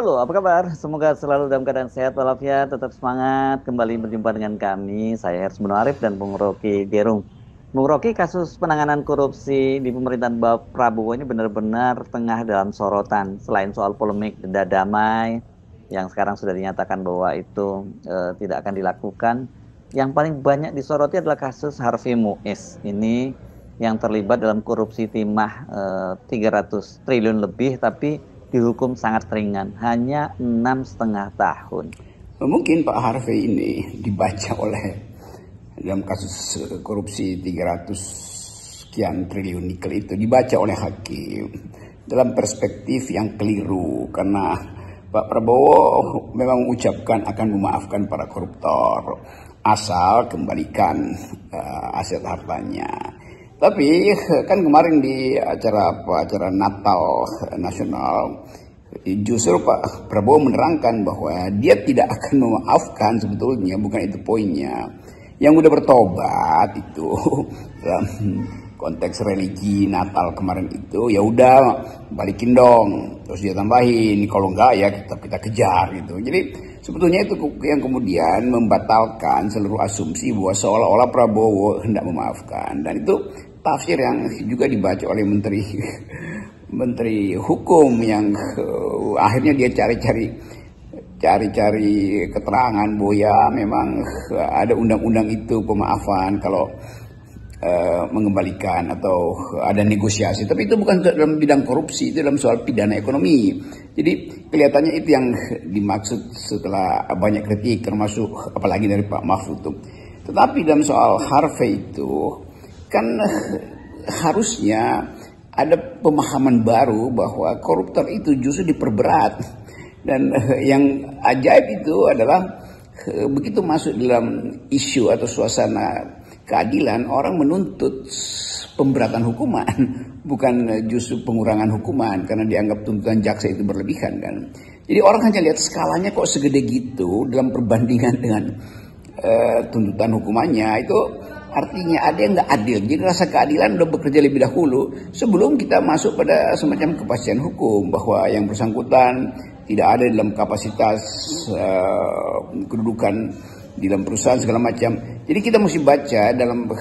halo, apa kabar? Semoga selalu dalam keadaan sehat walafiat, tetap semangat. Kembali berjumpa dengan kami, saya Hersman Arif dan Bung Rocky Gerung. Bung Rocky, kasus penanganan korupsi di pemerintahan Prabowo ini benar-benar tengah dalam sorotan. Selain soal polemik denda damai, yang sekarang sudah dinyatakan bahwa itu tidak akan dilakukan. Yang paling banyak disoroti adalah kasus Harvey Muiz. Ini yang terlibat dalam korupsi timah 300 triliun lebih, tapi dihukum sangat ringan, hanya 6,5 tahun. Mungkin Pak Harvey ini dibaca oleh dalam kasus korupsi 300 sekian triliun nikel itu dibaca oleh hakim dalam perspektif yang keliru, karena Pak Prabowo memang mengucapkan akan memaafkan para koruptor asal kembalikan aset hartanya. Tapi kan kemarin di acara Natal Nasional, justru Pak Prabowo menerangkan bahwa dia tidak akan memaafkan, sebetulnya bukan itu poinnya. Yang udah bertobat itu dalam konteks religi Natal kemarin itu, ya udah balikin dong, terus dia tambahin kalau enggak ya kita kejar gitu. Jadi sebetulnya itu yang kemudian membatalkan seluruh asumsi bahwa seolah-olah Prabowo hendak memaafkan, dan itu tafsir yang juga dibaca oleh Menteri Hukum yang akhirnya dia cari-cari keterangan bahwa ya memang ada undang-undang itu pemaafan kalau mengembalikan atau ada negosiasi, tapi itu bukan dalam bidang korupsi, itu dalam soal pidana ekonomi. Jadi kelihatannya itu yang dimaksud setelah banyak kritik, termasuk apalagi dari Pak Mahfud. Tetapi dalam soal Harvey itu kan harusnya ada pemahaman baru bahwa koruptor itu justru diperberat. Dan yang ajaib itu adalah begitu masuk dalam isu atau suasana keadilan, orang menuntut pemberatan hukuman, bukan justru pengurangan hukuman, karena dianggap tuntutan jaksa itu berlebihan kan. Jadi orang hanya lihat skalanya kok segede gitu dalam perbandingan dengan tuntutan hukumannya, itu artinya ada yang nggak adil. Jadi rasa keadilan udah bekerja lebih dahulu sebelum kita masuk pada semacam kepastian hukum bahwa yang bersangkutan tidak ada dalam kapasitas kedudukan di dalam perusahaan segala macam. Jadi kita mesti baca dalam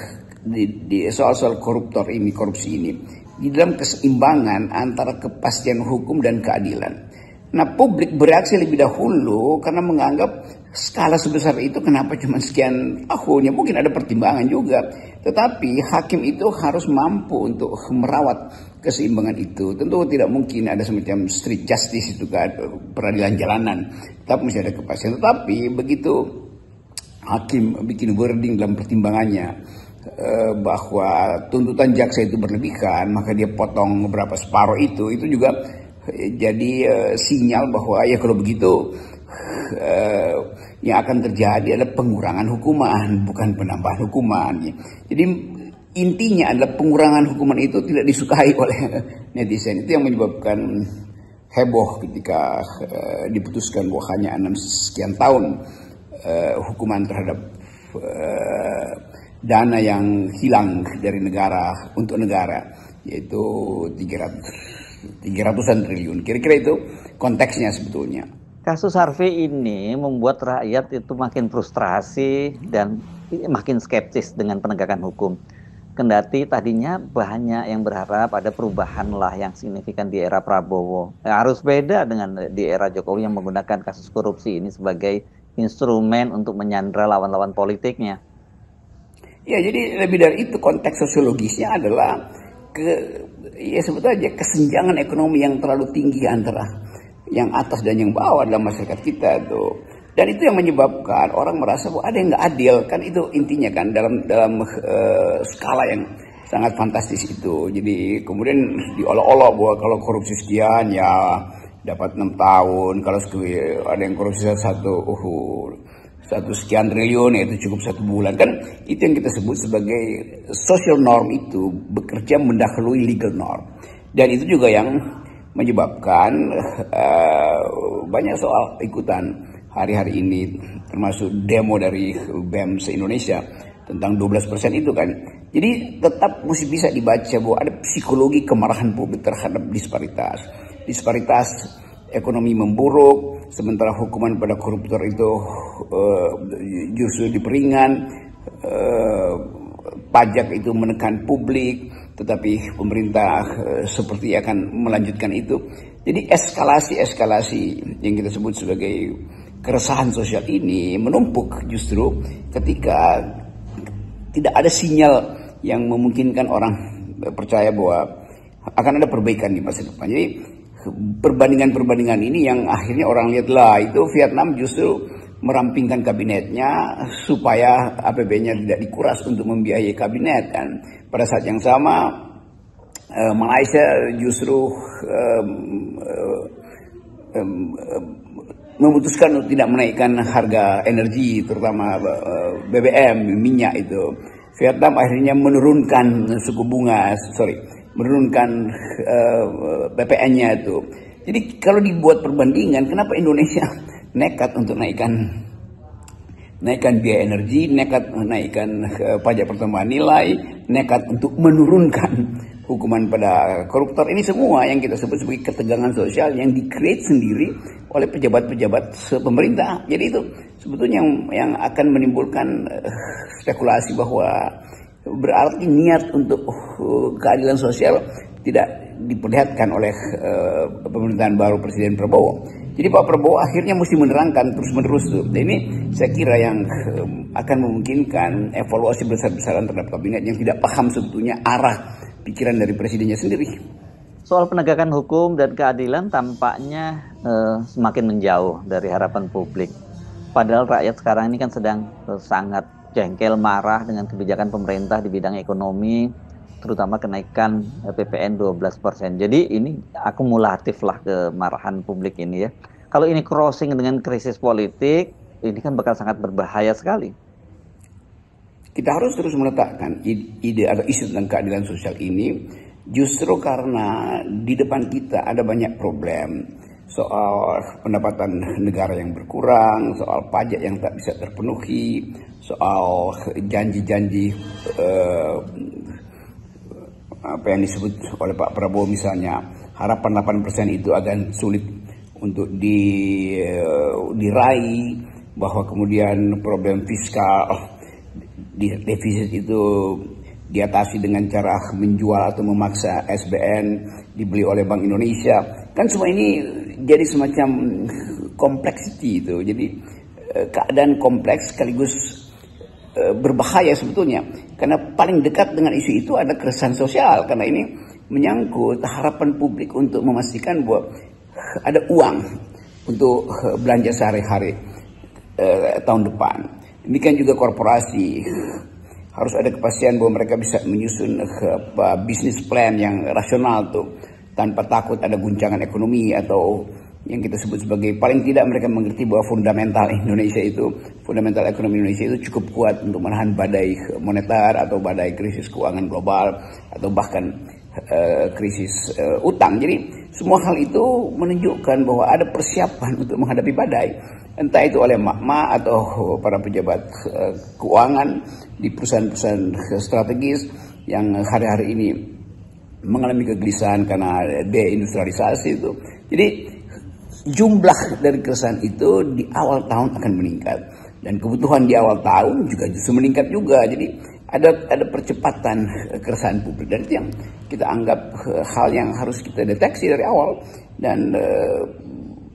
di soal-soal korupsi ini di dalam keseimbangan antara kepastian hukum dan keadilan. Nah, publik bereaksi lebih dahulu karena menganggap skala sebesar itu kenapa cuma sekian tahun, ya mungkin ada pertimbangan juga. Tetapi hakim itu harus mampu untuk merawat keseimbangan itu. Tentu tidak mungkin ada semacam street justice itu kan, peradilan jalanan. Tetap mesti ada kepastian. Tetapi begitu hakim bikin wording dalam pertimbangannya bahwa tuntutan jaksa itu berlebihan, maka dia potong beberapa separuh itu juga jadi sinyal bahwa ya kalau begitu yang akan terjadi adalah pengurangan hukuman, bukan penambahan hukuman. Jadi intinya adalah pengurangan hukuman itu tidak disukai oleh netizen. Itu yang menyebabkan heboh ketika diputuskan bahwa hanya 6 sekian tahun hukuman terhadap dana yang hilang dari negara untuk negara, yaitu 300-an triliun. Kira-kira itu konteksnya sebetulnya. Kasus Harvey ini membuat rakyat itu makin frustrasi dan makin skeptis dengan penegakan hukum. Kendati tadinya banyak yang berharap ada perubahan lah yang signifikan di era Prabowo. Harus beda dengan di era Jokowi yang menggunakan kasus korupsi ini sebagai instrumen untuk menyandra lawan-lawan politiknya. Ya, jadi lebih dari itu konteks sosiologisnya adalah sebetulnya kesenjangan ekonomi yang terlalu tinggi antara yang atas dan yang bawah dalam masyarakat kita tuh. Dan itu yang menyebabkan orang merasa bahwa ada yang nggak adil, kan itu intinya kan dalam skala yang sangat fantastis itu. Jadi kemudian diolok-olok bahwa kalau korupsi sekian ya dapat 6 tahun, kalau ada yang korupsi satu sekian triliun ya itu cukup 1 bulan. Kan itu yang kita sebut sebagai social norm, itu bekerja mendahului legal norm. Dan itu juga yang menyebabkan banyak soal ikutan hari-hari ini, termasuk demo dari BEM se-Indonesia tentang 12% itu kan. Jadi tetap mesti bisa dibaca bahwa ada psikologi kemarahan publik terhadap disparitas ekonomi memburuk, sementara hukuman pada koruptor itu justru diperingan, pajak itu menekan publik, tetapi pemerintah seperti akan melanjutkan itu. Jadi eskalasi yang kita sebut sebagai keresahan sosial ini menumpuk justru ketika tidak ada sinyal yang memungkinkan orang percaya bahwa akan ada perbaikan di masa depan. Jadi perbandingan ini yang akhirnya orang lihat lah itu Vietnam justru merampingkan kabinetnya supaya APBN-nya tidak dikuras untuk membiayai kabinet, dan pada saat yang sama Malaysia justru memutuskan untuk tidak menaikkan harga energi, terutama BBM, minyak itu. Vietnam akhirnya menurunkan menurunkan PPN-nya itu. Jadi kalau dibuat perbandingan, kenapa Indonesia nekat untuk naikkan biaya energi, nekat naikkan pajak pertambahan nilai, nekat untuk menurunkan hukuman pada koruptor. Ini semua yang kita sebut sebagai ketegangan sosial yang di-create sendiri oleh pejabat-pejabat pemerintah. Jadi itu sebetulnya yang akan menimbulkan spekulasi bahwa berarti niat untuk keadilan sosial tidak diperlihatkan oleh pemerintahan baru Presiden Prabowo. Jadi Pak Prabowo akhirnya mesti menerangkan terus-menerus tuh. Dan ini saya kira yang akan memungkinkan evaluasi besar-besaran terhadap kabinet yang tidak paham sebetulnya arah pikiran dari presidennya sendiri. Soal penegakan hukum dan keadilan tampaknya semakin menjauh dari harapan publik. Padahal rakyat sekarang ini kan sedang sangat jengkel, marah dengan kebijakan pemerintah di bidang ekonomi, terutama kenaikan PPN 12%. Jadi ini akumulatif lah kemarahan publik ini ya. Kalau ini crossing dengan krisis politik, ini kan bakal sangat berbahaya sekali. Kita harus terus meletakkan ide atau isu tentang keadilan sosial ini justru karena di depan kita ada banyak problem. Soal pendapatan negara yang berkurang, soal pajak yang tak bisa terpenuhi, soal janji-janji apa yang disebut oleh Pak Prabowo misalnya, harapan 8% itu akan sulit untuk diraih, bahwa kemudian problem fiskal defisit itu diatasi dengan cara menjual atau memaksa SBN dibeli oleh Bank Indonesia. Kan semua ini jadi semacam kompleksiti itu. Jadi keadaan kompleks sekaligus berbahaya sebetulnya. Karena paling dekat dengan isu itu ada keresahan sosial. Karena ini menyangkut harapan publik untuk memastikan bahwa ada uang untuk belanja sehari-hari tahun depan. Demikian juga korporasi. Harus ada kepastian bahwa mereka bisa menyusun bisnis plan yang rasional tuh, tanpa takut ada guncangan ekonomi atau yang kita sebut sebagai, paling tidak mereka mengerti bahwa fundamental ekonomi Indonesia itu cukup kuat untuk menahan badai moneter atau badai krisis keuangan global atau bahkan krisis utang. Jadi semua hal itu menunjukkan bahwa ada persiapan untuk menghadapi badai, entah itu oleh emak-emak atau para pejabat keuangan di perusahaan-perusahaan strategis yang hari-hari ini mengalami kegelisahan karena deindustrialisasi itu. Jadi jumlah dari keresahan itu di awal tahun akan meningkat, dan kebutuhan di awal tahun juga justru meningkat juga. Jadi ada percepatan keresahan publik, dan itu yang kita anggap hal yang harus kita deteksi dari awal, dan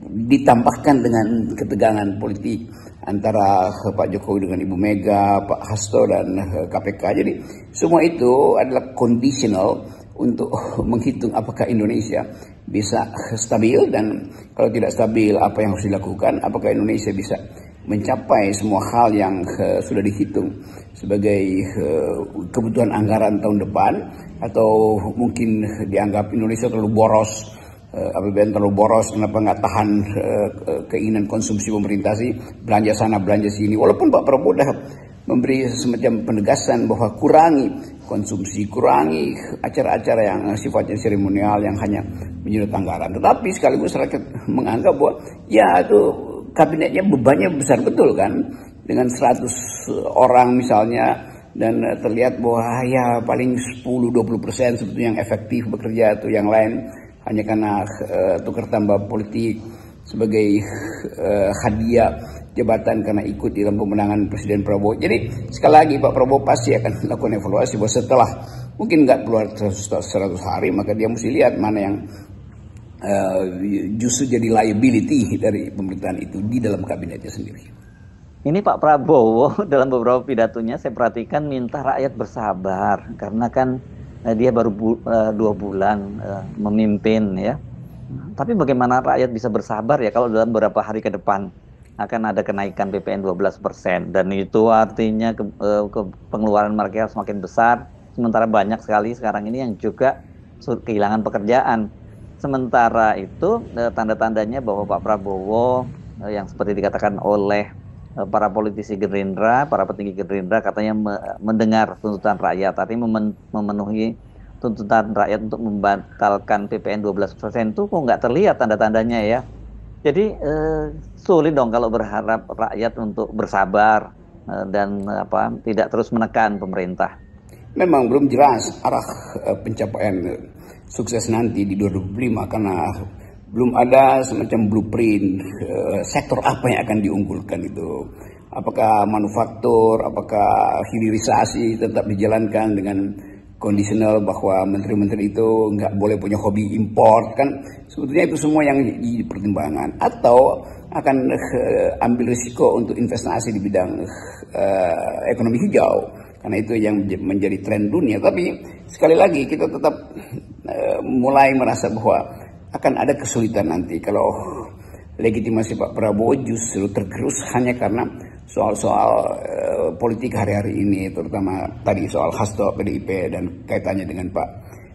ditambahkan dengan ketegangan politik antara Pak Jokowi dengan Ibu Mega, Pak Hasto dan KPK. Jadi semua itu adalah conditional untuk menghitung apakah Indonesia bisa stabil, dan kalau tidak stabil apa yang harus dilakukan, apakah Indonesia bisa mencapai semua hal yang sudah dihitung sebagai kebutuhan anggaran tahun depan, atau mungkin dianggap Indonesia terlalu boros, APBN terlalu boros, kenapa nggak tahan keinginan konsumsi pemerintah sih, belanja sana belanja sini. Walaupun Pak Prabowo sudah memberi semacam penegasan bahwa kurangi konsumsi, kurangi acara-acara yang sifatnya seremonial yang hanya menyedot anggaran, tetapi sekaligus rakyat menganggap bahwa ya itu kabinetnya bebannya besar betul kan, dengan 100 orang misalnya, dan terlihat bahwa ya paling 10-20% sebetulnya yang efektif bekerja, atau yang lain hanya karena tukar tambah politik sebagai hadiah jabatan karena ikut dalam pemenangan Presiden Prabowo. Jadi sekali lagi Pak Prabowo pasti akan melakukan evaluasi bahwa setelah mungkin nggak keluar 100 hari, maka dia mesti lihat mana yang justru jadi liability dari pemerintahan itu di dalam kabinetnya sendiri. Ini Pak Prabowo dalam beberapa pidatonya saya perhatikan minta rakyat bersabar karena kan dia baru 2 bulan memimpin ya. Tapi bagaimana rakyat bisa bersabar ya kalau dalam beberapa hari ke depan akan ada kenaikan PPN 12% dan itu artinya pengeluaran mereka semakin besar, sementara banyak sekali sekarang ini yang juga kehilangan pekerjaan. Sementara itu tanda-tandanya bahwa Pak Prabowo yang seperti dikatakan oleh para politisi Gerindra, para petinggi Gerindra katanya mendengar tuntutan rakyat, artinya memenuhi tuntutan rakyat untuk membatalkan PPN 12% itu kok nggak terlihat tanda-tandanya ya. Jadi sulit dong kalau berharap rakyat untuk bersabar dan tidak terus menekan pemerintah. Memang belum jelas arah pencapaian sukses nanti di 2025 karena belum ada semacam blueprint sektor apa yang akan diunggulkan itu. Apakah manufaktur, apakah hilirisasi tetap dijalankan dengan kondisional bahwa menteri-menteri itu nggak boleh punya hobi import, kan sebetulnya itu semua yang dipertimbangkan, atau akan ambil risiko untuk investasi di bidang ekonomi hijau karena itu yang menjadi tren dunia. Tapi sekali lagi kita tetap mulai merasa bahwa akan ada kesulitan nanti kalau legitimasi Pak Prabowo justru tergerus hanya karena soal-soal politik hari-hari ini, terutama tadi soal hasto PDIP dan kaitannya dengan Pak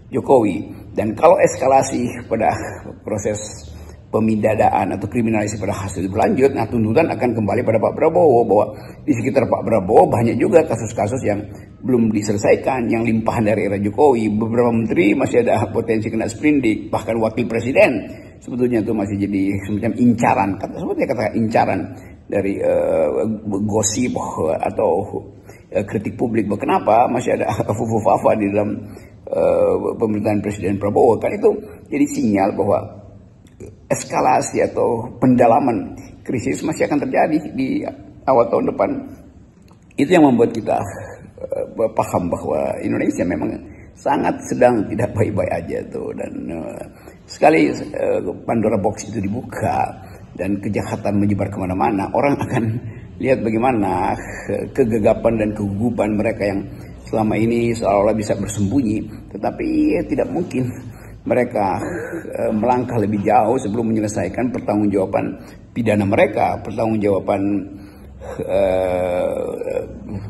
Jokowi. Dan kalau eskalasi pada proses pemidadaan atau kriminalisasi pada hasil berlanjut, nah tuntutan akan kembali pada Pak Prabowo, bahwa di sekitar Pak Prabowo banyak juga kasus-kasus yang belum diselesaikan, yang limpahan dari era Jokowi. Beberapa menteri masih ada potensi kena sprindik, bahkan wakil presiden sebetulnya itu masih jadi semacam incaran, sebetulnya kata incaran dari gosip atau kritik publik. Kenapa masih ada fufu-fafa di dalam pemerintahan Presiden Prabowo? Kan itu jadi sinyal bahwa eskalasi atau pendalaman krisis masih akan terjadi di awal tahun depan. Itu yang membuat kita paham bahwa Indonesia memang sangat sedang tidak baik-baik aja tuh. Dan sekali Pandora Box itu dibuka dan kejahatan menyebar kemana-mana, orang akan lihat bagaimana kegagapan dan kegugupan mereka yang selama ini seolah-olah bisa bersembunyi, tetapi tidak mungkin mereka melangkah lebih jauh sebelum menyelesaikan pertanggungjawaban pidana mereka, pertanggungjawaban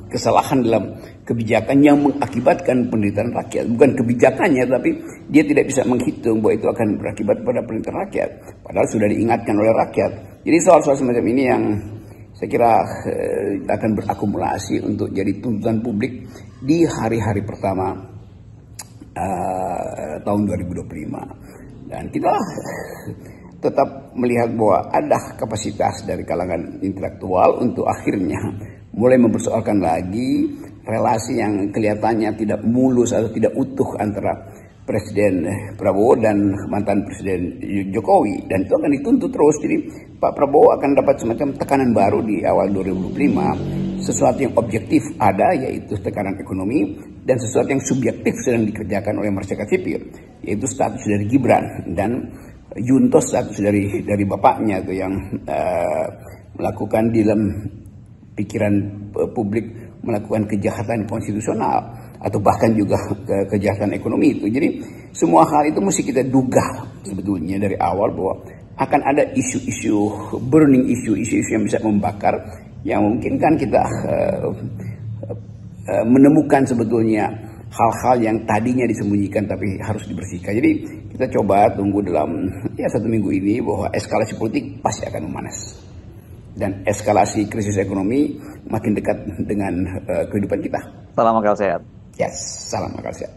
kesalahan dalam kebijakan yang mengakibatkan penderitaan rakyat. Bukan kebijakannya, tapi dia tidak bisa menghitung bahwa itu akan berakibat pada penderitaan rakyat, padahal sudah diingatkan oleh rakyat. Jadi soal-soal semacam ini yang saya kira akan berakumulasi untuk jadi tuntutan publik di hari-hari pertama tahun 2025. Dan kita tetap melihat bahwa ada kapasitas dari kalangan intelektual untuk akhirnya mulai mempersoalkan lagi relasi yang kelihatannya tidak mulus atau tidak utuh antara Presiden Prabowo dan mantan Presiden Jokowi, dan itu akan dituntut terus. Jadi Pak Prabowo akan dapat semacam tekanan baru di awal 2025, sesuatu yang objektif ada, yaitu tekanan ekonomi, dan sesuatu yang subjektif sedang dikerjakan oleh masyarakat sipil, yaitu status dari Gibran dan Juntos status dari bapaknya itu yang melakukan di dalam pikiran publik melakukan kejahatan konstitusional atau bahkan juga kejahatan ekonomi itu. Jadi semua hal itu mesti kita duga sebetulnya dari awal bahwa akan ada isu-isu burning isu-isu yang bisa membakar, yang mungkin kan kita menemukan sebetulnya hal-hal yang tadinya disembunyikan tapi harus dibersihkan. Jadi kita coba tunggu dalam 1 minggu ini bahwa eskalasi politik pasti akan memanas. Dan eskalasi krisis ekonomi makin dekat dengan kehidupan kita. Salam akal sehat. Yes, salam akal sehat.